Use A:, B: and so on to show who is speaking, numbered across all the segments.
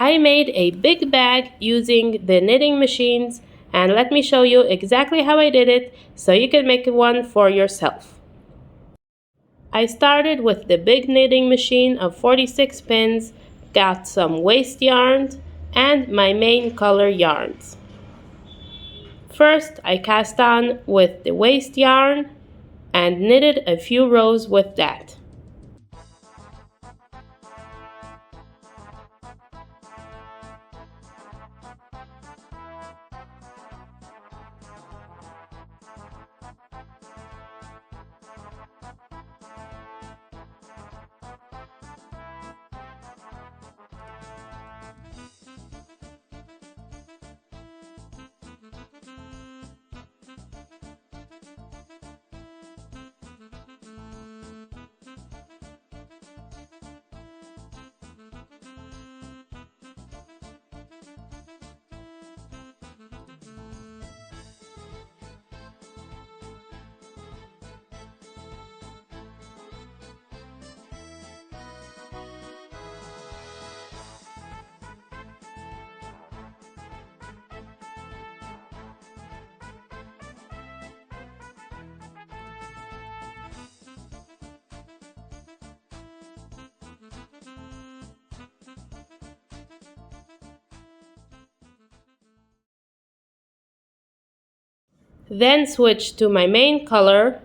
A: I made a big bag using the knitting machines, and let me show you exactly how I did it so you can make one for yourself. I started with the big knitting machine of 46 pins, got some waste yarns, and my main color yarns. First, I cast on with the waste yarn and knitted a few rows with that. Then switch to my main color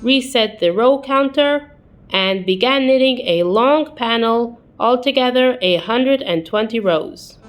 A: reset the row counter, and began knitting a long panel, altogether 120 rows.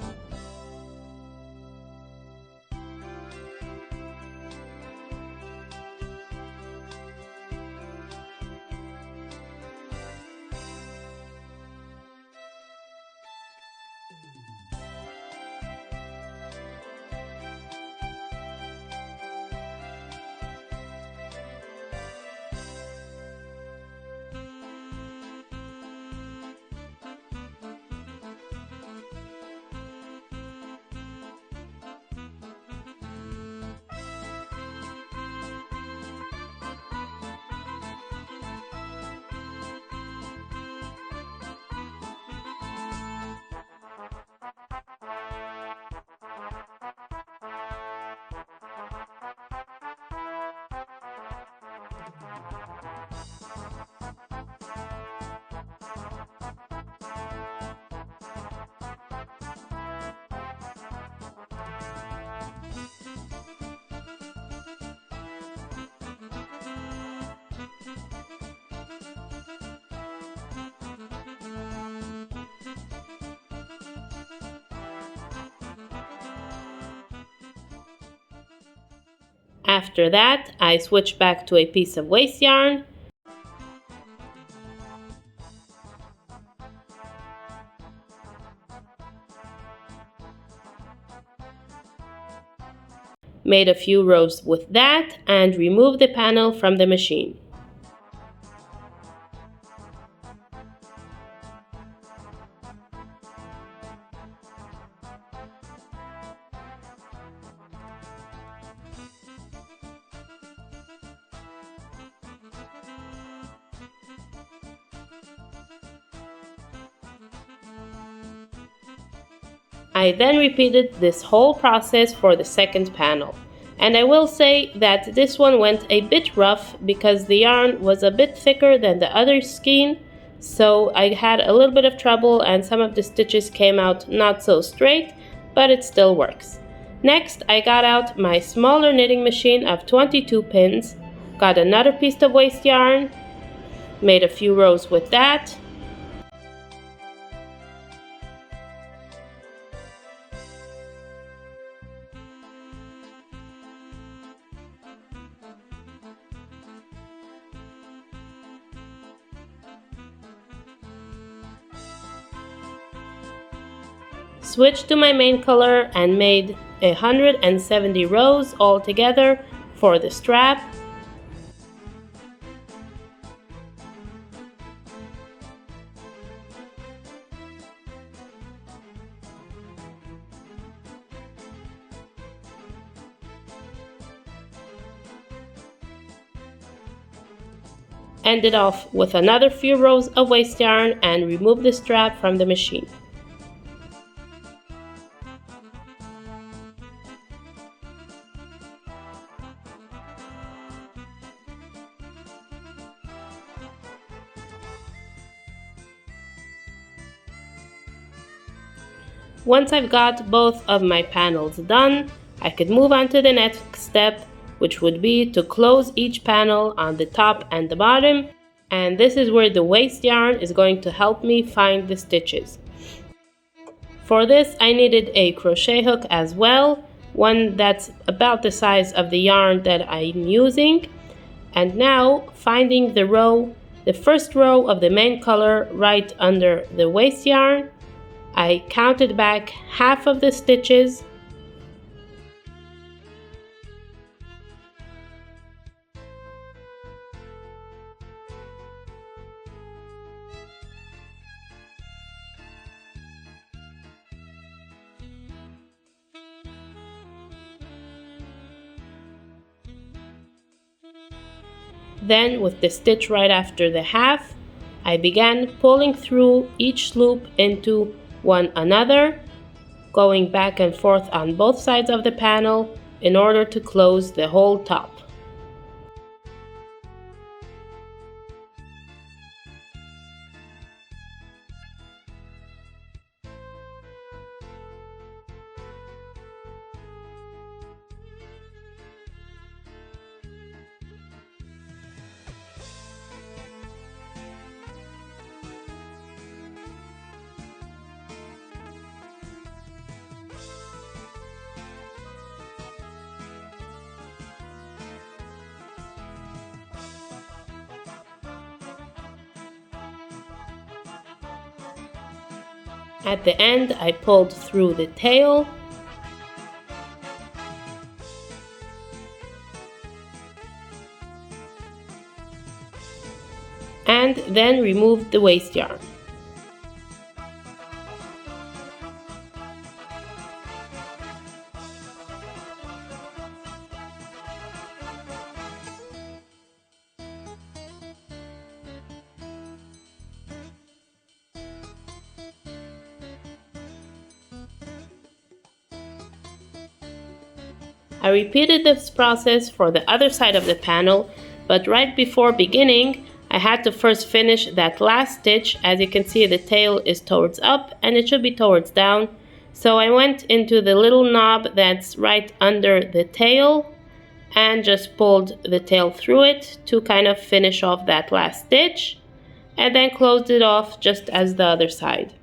A: After that, I switched back to a piece of waste yarn, made a few rows with that, and removed the panel from the machine. I then repeated this whole process for the second panel. And I will say that this one went a bit rough because the yarn was a bit thicker than the other skein, so I had a little bit of trouble and some of the stitches came out not so straight, but it still works. Next, I got out my smaller knitting machine of 22 pins, got another piece of waste yarn, made a few rows with that, switched to my main color and made 170 rows all together for the strap. End it off with another few rows of waste yarn and remove the strap from the machine. Once I've got both of my panels done, I could move on to the next step, which would be to close each panel on the top and the bottom, and this is where the waste yarn is going to help me find the stitches. For this, I needed a crochet hook as well, one that's about the size of the yarn that I'm using. And now, finding the first row of the main color right under the waste yarn, I counted back half of the stitches. Then, with the stitch right after the half, I began pulling through each loop into one another, going back and forth on both sides of the panel in order to close the whole top. At the end, I pulled through the tail, and then removed the waste yarn. I repeated this process for the other side of the panel, but right before beginning, I had to first finish that last stitch. As you can see, the tail is towards up and it should be towards down. So I went into the little knob that's right under the tail and just pulled the tail through it to kind of finish off that last stitch, and then closed it off just as the other side.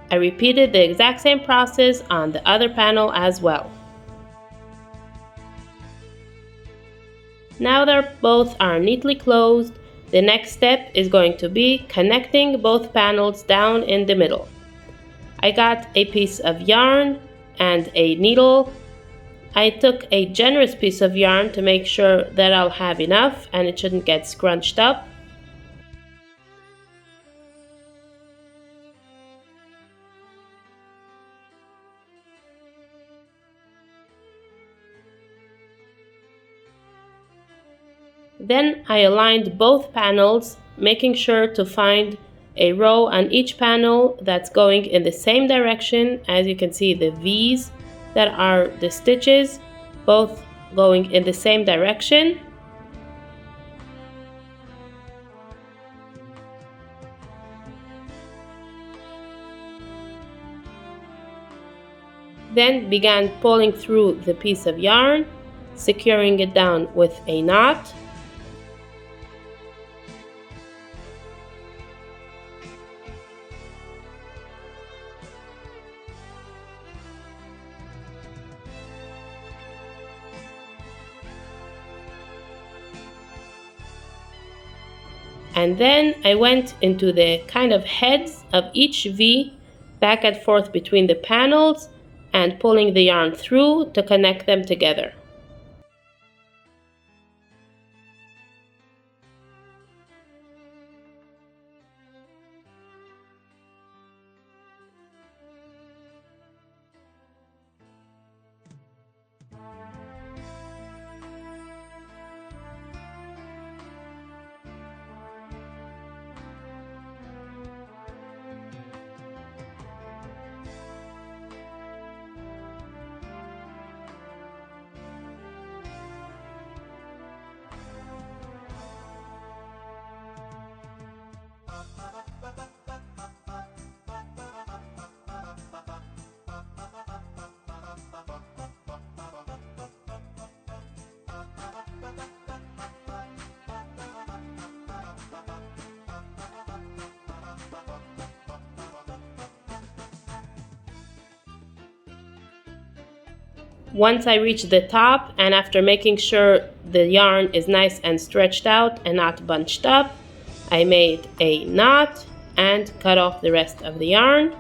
A: I repeated the exact same process on the other panel as well. Now that both are neatly closed, the next step is going to be connecting both panels down in the middle. I got a piece of yarn and a needle. I took a generous piece of yarn to make sure that I'll have enough and it shouldn't get scrunched up. Then I aligned both panels, making sure to find a row on each panel that's going in the same direction. As you can see, the V's that are the stitches, both going in the same direction. Then began pulling through the piece of yarn, securing it down with a knot. And then I went into the kind of heads of each V back and forth between the panels and pulling the yarn through to connect them together. Once I reach the top, and after making sure the yarn is nice and stretched out and not bunched up, I made a knot and cut off the rest of the yarn.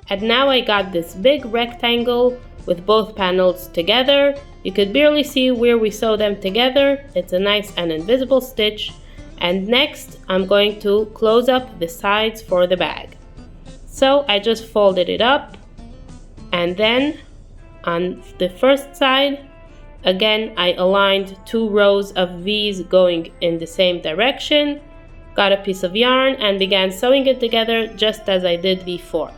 A: And now I got this big rectangle with both panels together. You could barely see where we sew them together. It's a nice and invisible stitch. And next, I'm going to close up the sides for the bag. So I just folded it up, and then on the first side, again, I aligned 2 rows of V's going in the same direction, got a piece of yarn and began sewing it together just as I did before.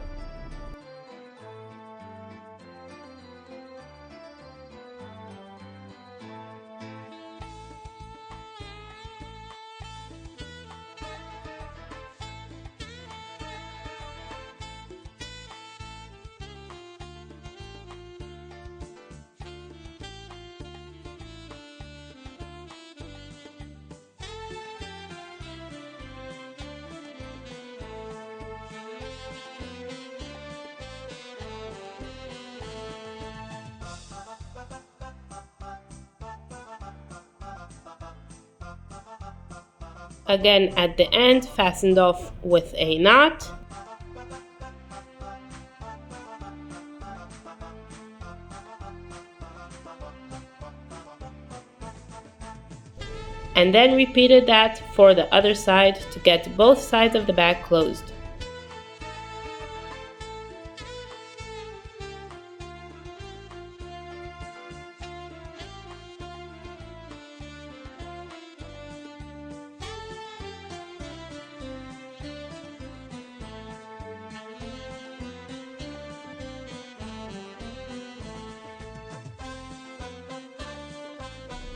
A: Again, at the end, fastened off with a knot. And then repeated that for the other side to get both sides of the bag closed.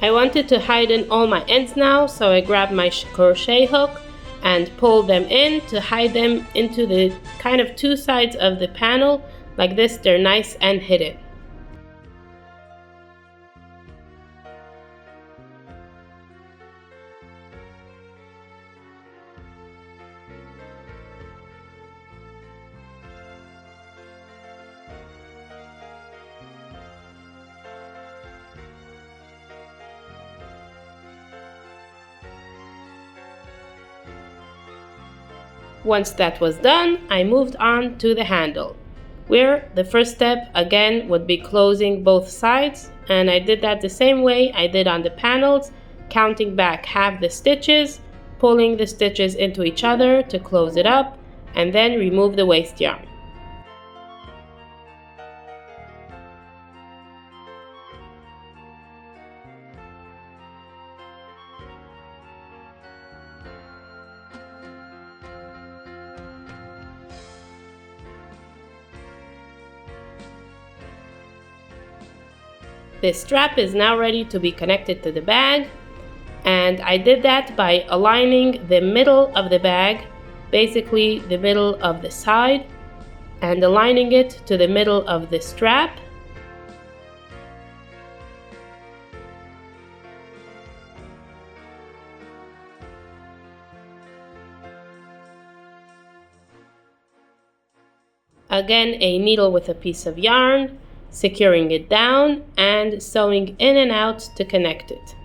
A: I wanted to hide in all my ends now, so I grabbed my crochet hook and pulled them in to hide them into the kind of 2 sides of the panel. Like this, they're nice and hidden. Once that was done, I moved on to the handle, where the first step again would be closing both sides, and I did that the same way I did on the panels, counting back half the stitches, pulling the stitches into each other to close it up, and then remove the waste yarn. This strap is now ready to be connected to the bag, and I did that by aligning the middle of the bag, basically the middle of the side, and aligning it to the middle of the strap. Again, a needle with a piece of yarn, securing it down and sewing in and out to connect it.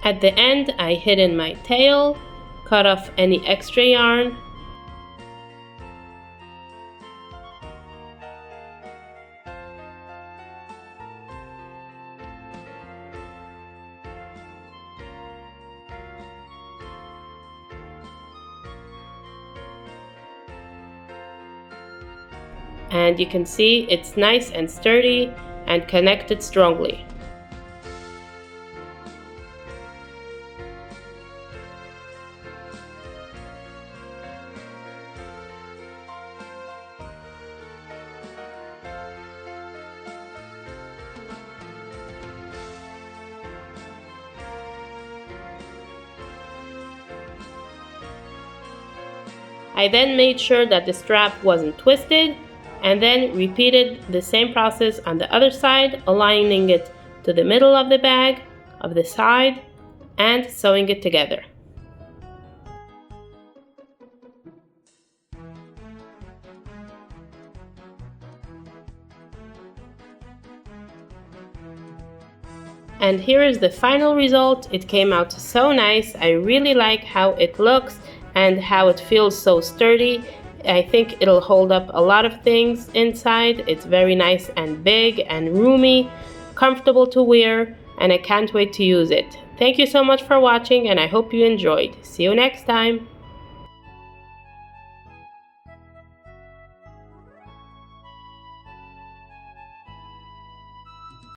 A: At the end, I hid in my tail, cut off any extra yarn, and you can see it's nice and sturdy and connected strongly. I then made sure that the strap wasn't twisted and then repeated the same process on the other side, aligning it to the middle of the bag, of the side, and sewing it together. And here is the final result. It came out so nice. I really like how it looks and how it feels so sturdy. I think it'll hold up a lot of things inside. It's very nice and big and roomy, comfortable to wear, and I can't wait to use it. Thank you so much for watching, and I hope you enjoyed. See you next time.